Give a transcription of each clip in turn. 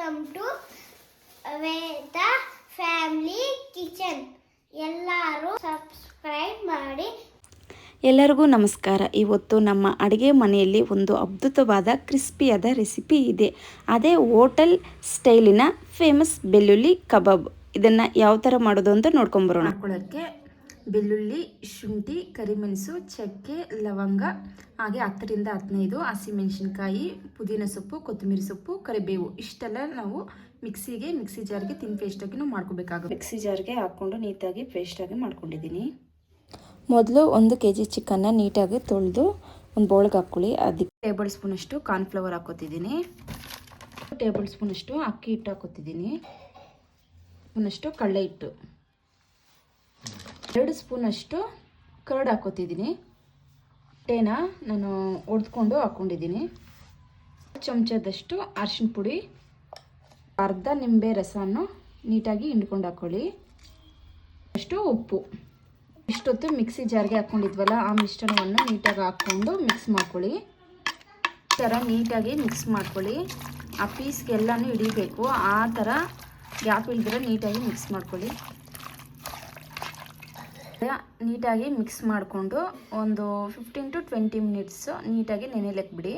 Welcome to Veda family kitchen. ಎಲ್ಲರೂ subscribe ಮಾಡಿ. ಎಲ್ಲರಿಗೂ ನಮಸ್ಕಾರ. ಇವತ್ತು ನಮ್ಮ ಅಡುಗೆ ಮನೆಯಲ್ಲಿ ಒಂದು ಅದ್ಭುತವಾದ ಕ್ರಿಸ್ಪಿಯಾದ ರೆಸಿಪಿ ಇದೆ. ಅದೇ ಹೋಟೆಲ್ ಸ್ಟೈಲಿನ ಫೇಮಸ್ ಬೆಳ್ಳುಳ್ಳಿ ಕಬಾಬ್. ಇದನ್ನು ಯಾವ ಥರ ಮಾಡೋದು ಅಂತ ನೋಡ್ಕೊಂಬರೋಣ. ಮಾಡ್ಕೊಳ್ಳೋಕ್ಕೆ ಬೆಳ್ಳುಳ್ಳಿ, ಶುಂಠಿ, ಕರಿಮೆಣಸು, ಚಕ್ಕೆ, ಲವಂಗ, ಹಾಗೆ 10ರಿಂದ 15 ಹಸಿಮೆಣಸಿನ್ಕಾಯಿ, ಪುದೀನ ಸೊಪ್ಪು, ಕೊತ್ತಂಬರಿ ಸೊಪ್ಪು, ಕರಿಬೇವು ಇಷ್ಟೆಲ್ಲ ನಾವು ಮಿಕ್ಸಿ ಜಾರ್ಗೆ ಪೇಸ್ಟಾಗಿ ಮಾಡ್ಕೋಬೇಕಾಗುತ್ತೆ. ಮಿಕ್ಸಿ ಜಾರ್ಗೆ ಹಾಕ್ಕೊಂಡು ನೀಟಾಗಿ ಪೇಸ್ಟಾಗಿ ಮಾಡ್ಕೊಂಡಿದ್ದೀನಿ. ಮೊದಲು 1 kg ಚಿಕನ್ನ ನೀಟಾಗಿ ತೊಳೆದು ಒಂದು ಬೌಲ್ಗೆ ಹಾಕ್ಕೊಳ್ಳಿ. ಅದಕ್ಕೆ ಟೇಬಲ್ ಸ್ಪೂನಷ್ಟು ಕಾರ್ನ್ಫ್ಲವರ್ ಹಾಕೋತಿದ್ದೀನಿ, ಟೇಬಲ್ ಸ್ಪೂನಷ್ಟು ಅಕ್ಕಿ ಹಿಟ್ಟು ಹಾಕೋತಿದ್ದೀನಿ, ಸ್ಪೂನಷ್ಟು ಕಡಲೆ ಹಿಟ್ಟು, 2 ಸ್ಪೂನಷ್ಟು ಕರ್ಡ್ ಹಾಕೋತಿದ್ದೀನಿ. ಟೇನ ನಾನು ಒಡೆದುಕೊಂಡು ಹಾಕ್ಕೊಂಡಿದ್ದೀನಿ. ಚಮಚದಷ್ಟು ಅರಿಶಿನ ಪುಡಿ, ಅರ್ಧ ನಿಂಬೆ ರಸವನ್ನು ನೀಟಾಗಿ ಹಿಂಡ್ಕೊಂಡು ಹಾಕ್ಕೊಳ್ಳಿ, ಅಷ್ಟು ಉಪ್ಪು. ಇಷ್ಟೊತ್ತು ಮಿಕ್ಸಿ ಜಾರ್ಗೆ ಹಾಕ್ಕೊಂಡಿದ್ವಲ್ಲ ಆ ಮಿಶ್ರಣವನ್ನು ನೀಟಾಗಿ ಹಾಕ್ಕೊಂಡು ಮಿಕ್ಸ್ ಮಾಡ್ಕೊಳ್ಳಿ. ಈ ಥರ ನೀಟಾಗಿ ಮಿಕ್ಸ್ ಮಾಡ್ಕೊಳ್ಳಿ. ಆ ಪೀಸ್ಗೆಲ್ಲನೂ ಹಿಡಿಬೇಕು, ಆ ಥರ ಗ್ಯಾಪ್ ಇಲ್ದಿರ ನೀಟಾಗಿ ಮಿಕ್ಸ್ ಮಾಡ್ಕೊಳ್ಳಿ. ನೀಟಾಗಿ ಮಿಕ್ಸ್ ಮಾಡಿಕೊಂಡು ಒಂದು 15 to 20 ಮಿನಿಟ್ಸ್ ನೀಟಾಗಿ ನೆನೆಯಲಿಕ್ಕೆ ಬಿಡಿ.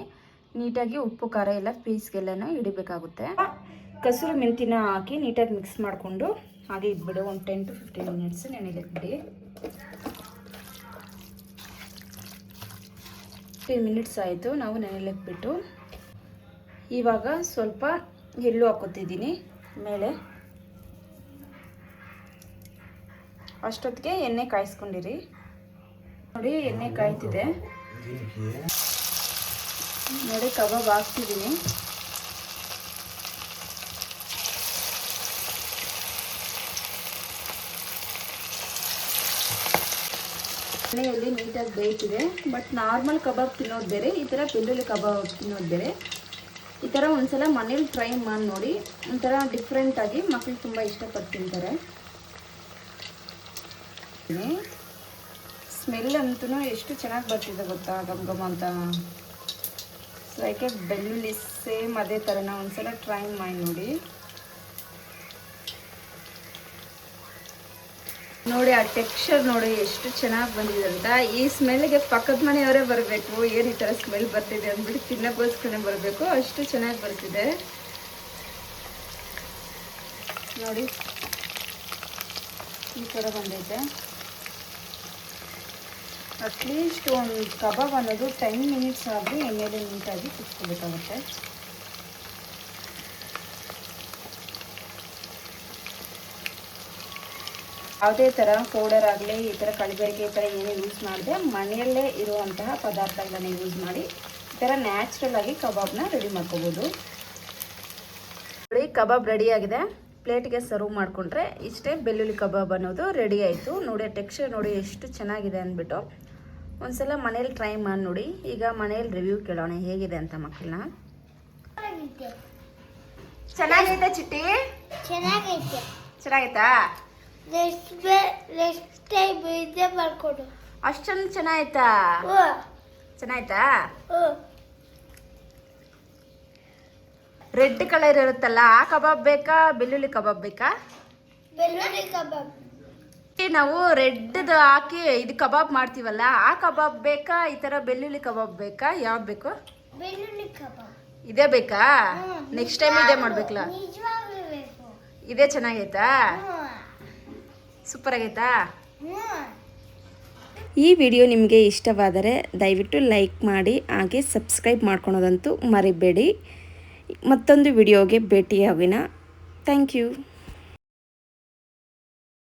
ನೀಟಾಗಿ ಉಪ್ಪು ಖಾರ ಎಲ್ಲ ಪೀಸ್ಗೆಲ್ಲನೂ ಹಿಡಿಬೇಕಾಗುತ್ತೆ. ಕಸೂರಿ ಮೆಂತಿನ ಹಾಕಿ ನೀಟಾಗಿ ಮಿಕ್ಸ್ ಮಾಡಿಕೊಂಡು ಹಾಗೆ ಇದ್ಬಿಡಿ. ಒಂದು 10 to 15 ಮಿನಿಟ್ಸ್ ನೆನೆಯಲಿಕ್ಕೆ ಬಿಡಿ. 15 ಮಿನಿಟ್ಸ್ ಆಯಿತು ನಾವು ನೆನೆಯಲಿಕ್ಕೆ ಬಿಟ್ಟು. ಇವಾಗ ಸ್ವಲ್ಪ ಎಳ್ಳು ಹಾಕೋತಿದ್ದೀನಿ ಮೇಲೆ. ಅಷ್ಟೊತ್ತಿಗೆ ಎಣ್ಣೆ ಕಾಯಿಸ್ಕೊಂಡಿರಿ. ನೋಡಿ ಎಣ್ಣೆ ಕಾಯ್ತಿದೆ. ನೋಡಿ ಕಬಾಬ್ ಹಾಕ್ತಿದ್ದೀನಿ. ಎಣ್ಣೆಯಲ್ಲಿ ನೀಟಾಗಿ ಬೇಯ್ತಿದೆ. ಬಟ್ ನಾರ್ಮಲ್ ಕಬಾಬ್ ತಿನ್ನೋದು ಬೇರೆ, ಈ ಥರ ಬೆಳ್ಳುಳ್ಳಿ ಕಬಾಬ್ ತಿನ್ನೋದು ಬೇರೆ. ಈ ಥರ ಒಂದ್ಸಲ ಮನೇಲಿ ಟ್ರೈ ಮಾಡಿ ನೋಡಿ. ಒಂಥರ ಡಿಫ್ರೆಂಟಾಗಿ ಮಕ್ಕಳು ತುಂಬ ಇಷ್ಟಪಟ್ಟು ತಿಂತಾರೆ. ಸ್ಮೆಲ್ ಅಂತೂ ಎಷ್ಟು ಚೆನ್ನಾಗಿ ಬರ್ತಿದೆ ಗೊತ್ತಾ, ಗಮ್ ಗಮ್ ಅಂತ. ಲೈಕ್ ಬೆಳ್ಳುಳ್ಳಿ ಸೇಮ್ ಅದೇ ಥರನ ಒಂದ್ಸಲ ಟ್ರೈ ಮಾಡಿ ನೋಡಿ. ನೋಡಿ ಆ ಟೆಕ್ಸ್ಚರ್ ನೋಡಿ ಎಷ್ಟು ಚೆನ್ನಾಗಿ ಬಂದಿದೆ ಅಂತ. ಈ ಸ್ಮೆಲ್ಗೆ ಪಕ್ಕದ ಮನೆಯವರೇ ಬರಬೇಕು, ಏನು ಈ ಥರ ಸ್ಮೆಲ್ ಬರ್ತಿದೆ ಅಂದ್ಬಿಟ್ಟು ತಿನ್ನೋಕ್ಕೋಸ್ಕರ ಬರಬೇಕು, ಅಷ್ಟು ಚೆನ್ನಾಗಿ ಬರ್ತಿದೆ ನೋಡಿ. ಈ ಥರ ಬಂದೈತೆ. ಅಟ್ಲೀಸ್ಟ್ ಒಂದು ಕಬಾಬ್ ಅನ್ನೋದು 10 ಮಿನಿಟ್ಸ್ ಆದರೂ ಎಣ್ಣೆಯಲ್ಲಿ ನೀಟಾಗಿ ಕುದಿಸ್ಕೋಬೇಕಾಗುತ್ತೆ. ಯಾವುದೇ ಥರ ಪೌಡರ್ ಆಗಲಿ ಈ ಥರ ಕಲಬೆರಕೆ ಈ ಥರ ಏನೇ ಯೂಸ್ ಮಾಡಿದೆ, ಮನೆಯಲ್ಲೇ ಇರುವಂತಹ ಪದಾರ್ಥಗಳನ್ನ ಯೂಸ್ ಮಾಡಿ ಈ ಥರ ನ್ಯಾಚುರಲ್ ಆಗಿ ಕಬಾಬ್ನ ರೆಡಿ ಮಾಡ್ಕೋಬೋದು. ನೋಡಿ ಕಬಾಬ್ ರೆಡಿಯಾಗಿದೆ. ಪ್ಲೇಟ್ಗೆ ಸರ್ವ್ ಮಾಡಿಕೊಂಡ್ರೆ ಇಷ್ಟೇ ಬೆಳ್ಳುಳ್ಳಿ ಕಬಾಬ್ ಅನ್ನೋದು ರೆಡಿ ಆಯಿತು. ನೋಡಿ ಟೆಕ್ಸ್ಚರ್ ನೋಡಿ ಎಷ್ಟು ಚೆನ್ನಾಗಿದೆ ಅಂದ್ಬಿಟ್ಟು ಒಂದ್ಸಲ ಮನೇಲಿ ಟ್ರೈ ಮಾಡಿ ನೋಡಿ. ಈಗ ಮನೇಲಿ ರಿವ್ಯೂ ಕೇಳೋಣ ಹೇಗಿದೆ ಅಂತ ಮಕ್ಕಳನ್ನ. ಚೆನ್ನಾಗೈತೆ ಚಿಟ್ಟಿ? ಚೆನ್ನಾಗೈತೆ. ಚೆನ್ನಾಗೈತಾ? ಅಷ್ಟೊಂದು ಚೆನ್ನಾಯ್ತಾ? ಚೆನ್ನಾಯ್ತಾ? ರೆಡ್ ಕಲರ್ ಇರುತ್ತಲ್ಲ ಆ ಕಬಾಬ್ ಬೇಕಾ, ಬೆಳ್ಳುಳ್ಳಿ ಕಬಾಬ್ ಬೇಕಾ? ಬೆಳ್ಳುಳ್ಳಿ ಕಬಾಬ್. ನಾವು ರೆಡ್ದು ಹಾಕಿ ಇದು ಕಬಾಬ್ ಮಾಡ್ತೀವಲ್ಲ ಆ ಕಬಾಬ್ ಬೇಕಾ, ಈ ಥರ ಬೆಳ್ಳುಳ್ಳಿ ಕಬಾಬ್ ಬೇಕಾ, ಯಾವ್ದು ಬೇಕು? ಬೆಳ್ಳುಳ್ಳಿ ಕಬಾಬ್. ಇದೇ ಬೇಕಾ? ನೆಕ್ಸ್ಟ್ ಟೈಮ್ ಇದೇ ಮಾಡ್ಬೇಕಲ್ಲ. ಇದೇ ಚೆನ್ನಾಗೈತಾ? ಸೂಪರ್ ಆಗೈತಾ? ಈ ವಿಡಿಯೋ ನಿಮಗೆ ಇಷ್ಟವಾದರೆ ದಯವಿಟ್ಟು ಲೈಕ್ ಮಾಡಿ, ಹಾಗೆ ಸಬ್ಸ್ಕ್ರೈಬ್ ಮಾಡ್ಕೊಳೋದಂತೂ ಮರಿಬೇಡಿ. ಮತ್ತೊಂದು ವಿಡಿಯೋಗೆ ಭೇಟಿಯಾಗೋಣ. Thank you.